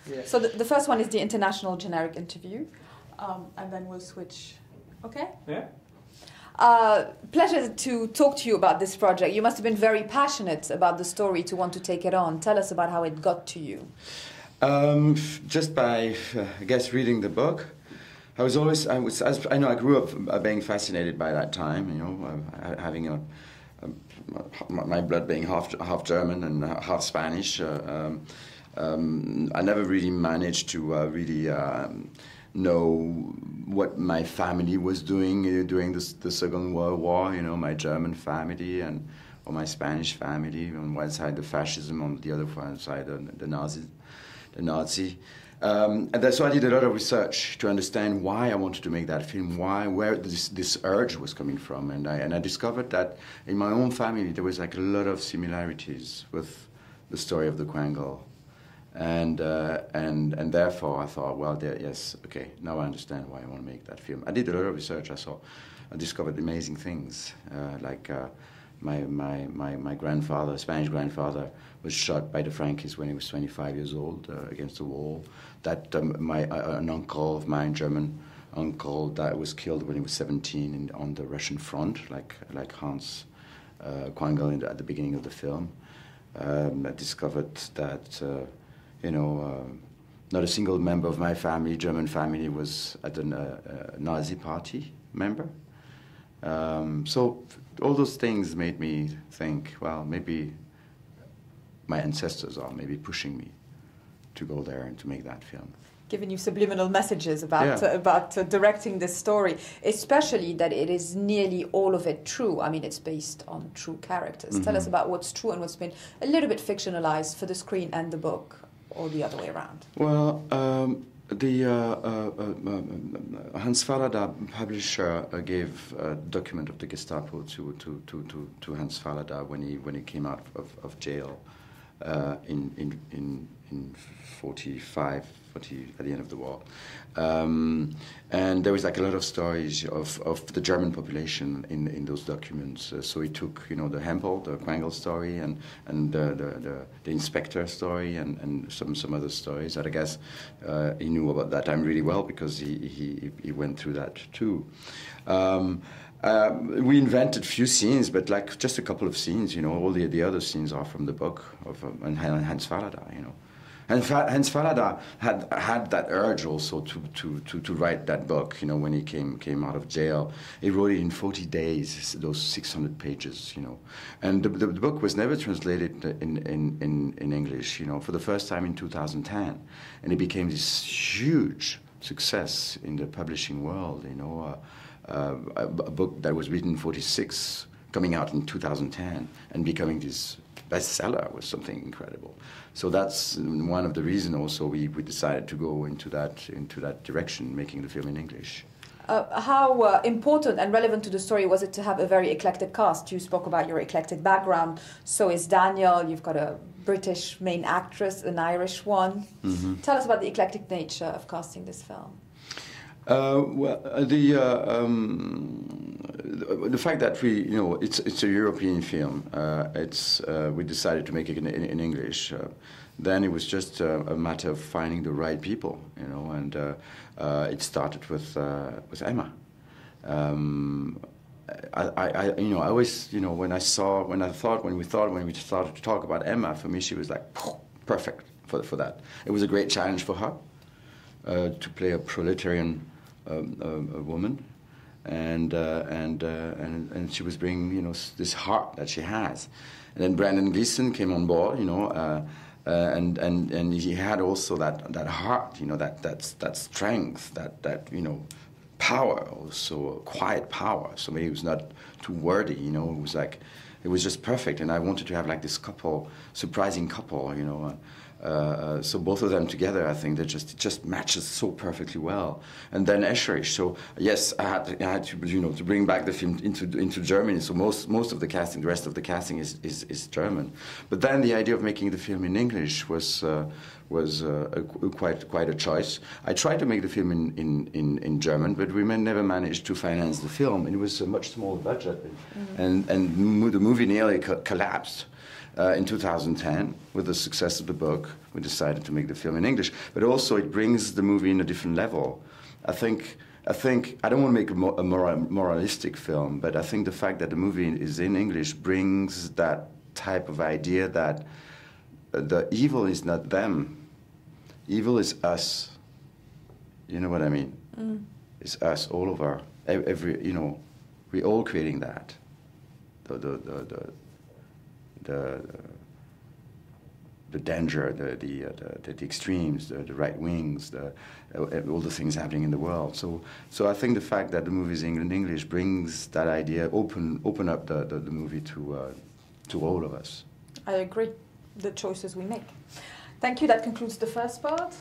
Yeah. So the first one is the international generic interview, and then we'll switch. Okay? Yeah. Pleasure to talk to you about this project. You must have been very passionate about the story to want to take it on. Tell us about how it got to you. Just by, I guess, reading the book. I grew up being fascinated by that time, you know, having my blood being half German and half Spanish. I never really managed to know what my family was doing during the Second World War. You know, my German family or my Spanish family. On one side, the fascism; on the other side, the Nazi. And so I did a lot of research to understand why I wanted to make that film, where this urge was coming from, and I discovered that in my own family there was like a lot of similarities with the story of the Quangle, and therefore I thought, well, yes, okay, now I understand why I want to make that film. I did a lot of research. I discovered amazing things, like my grandfather, Spanish grandfather, was shot by the Frankies when he was 25 years old against the wall. That an uncle of mine, German uncle, that was killed when he was 17 on the Russian front, like Hans Quangle at the beginning of the film. I discovered that not a single member of my family, German family, was at a Nazi party member. So all those things made me think, well, maybe my ancestors are maybe pushing me to go there and to make that film. Giving you subliminal messages about directing this story, especially that it is nearly all of it true. I mean, it's based on true characters. Mm-hmm. Tell us about what's true and what's been a little bit fictionalized for the screen and the book, or the other way around. Well, Hans Fallada, publisher, gave a document of the Gestapo to Hans Fallada when he came out of jail in 45, at the end of the war. And there was like a lot of stories of the German population in those documents. So he took, the Hempel, the Quangle story, and the inspector story, and some other stories that I guess he knew about that time really well because he went through that too. We invented few scenes, but like just a couple of scenes, all the other scenes are from the book of Hans Fallada, And Hans Fallada had that urge also to write that book, when he came out of jail. He wrote it in 40 days, those 600 pages, And the book was never translated in English, for the first time in 2010. And it became this huge success in the publishing world, a book that was written in 46, coming out in 2010, and becoming this bestseller was something incredible. So that's one of the reasons also we decided to go into that direction, making the film in English. How important and relevant to the story was it to have a very eclectic cast? You spoke about your eclectic background. So is Daniel. You've got a British main actress, an Irish one. Mm-hmm. Tell us about the eclectic nature of casting this film. The fact that it's a European film. We decided to make it in English. Then it was just a matter of finding the right people, and it started with Emma. I always, when we started to talk about Emma, for me she was like perfect for that. It was a great challenge for her to play a proletarian a woman, and she was bringing this heart that she has, and then Brandon Gleeson came on board, and he had also that heart, that strength, that power, also quiet power. So maybe he was not too wordy, it was just perfect, and I wanted to have like this surprising couple, so both of them together, I think it just matches so perfectly well. And then Escherich. So yes, I had to to bring back the film into Germany. So most of the casting, the rest of the casting is German. But then the idea of making the film in English was quite a choice. I tried to make the film in German, but we never managed to finance the film. And it was a much smaller budget, and the movie nearly collapsed. In 2010, with the success of the book, we decided to make the film in English, but also it brings the movie in a different level. I think I don't want to make a moralistic film, but I think the fact that the movie is in English brings that type of idea that the evil is not them, evil is us. You know what I mean? Mm. It's us all over. Every, you know, we're all creating that. The danger, the extremes, the right wings, all the things happening in the world. So I think the fact that the movie is in English brings that idea, open up the movie to all of us. I agree. The choices we make. Thank you. That concludes the first part.